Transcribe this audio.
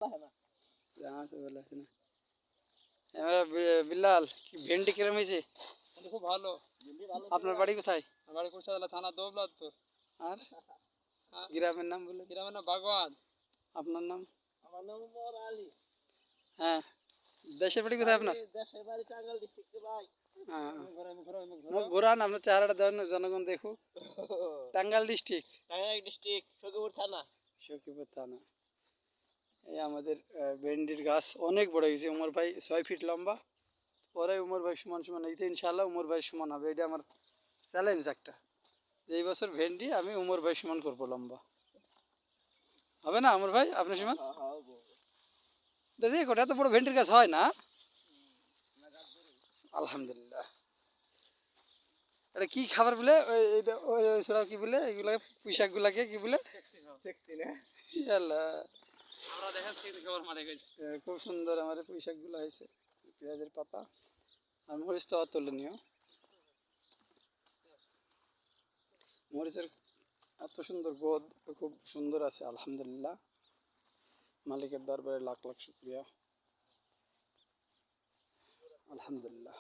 जहाँ से बोला है ना बिल्लाल भिंडी কিরম হয়েছে? খুব ভালো। আপনার বাড়ি কোথায়? আমার বাড়ি কুরসাদলা থানা দৌলতপুর। আর গ্রামের নাম বলে? গ্রামের নাম বাগওয়ান। আপনার নাম? আমার নাম মোহাম্মদ আলী। হ্যাঁ, দেশের বাড়ি কোথায় আপনার? দেশের বাড়ি টাঙ্গাইল ডিস্ট্রিক্টে ভাই। হ্যাঁ, ঘোরান আপনার চেহারাটা দেন জনগণ দেখুক। টাঙ্গাইল ডিস্ট্রিক্ট, টাঙ্গাইল ডিস্ট্রিক্ট সখীপুর থানা। সখীপুর থানা। এই আমাদের ভেন্ডির গাছ অনেক বড় হয়েছে। উমর ভাই 6 ফিট লম্বা, পরে উমর ভাই সমান সমান হয়েছে। ইনশাল্লাহ উমর ভাই সমান হবে, এটা আমার চ্যালেঞ্জ একটা, যে এই বছর ভেন্ডি আমি উমর ভাই সমান করবো লম্বা। হবে না উমর ভাই আপনার সমান? রেকর্ড, এত বড় ভেন্ডির গাছ হয় না। আলহামদুলিল্লাহ। এটা কি খাবার বলে এইটা কি বলে এগুলা পুঁইশাক গুলাকে কি বলে? খুব সুন্দর আমার পুঁইশাক গুলা হয়েছে, পেঁয়াজের পাতা আর মরিচ তো অতুলনীয়। মরিচের এত সুন্দর গোদ, খুব সুন্দর আছে আলহামদুলিল্লাহ। মালিকের দরবারে লাখ লাখ শুকরিয়া আলহামদুলিল্লাহ।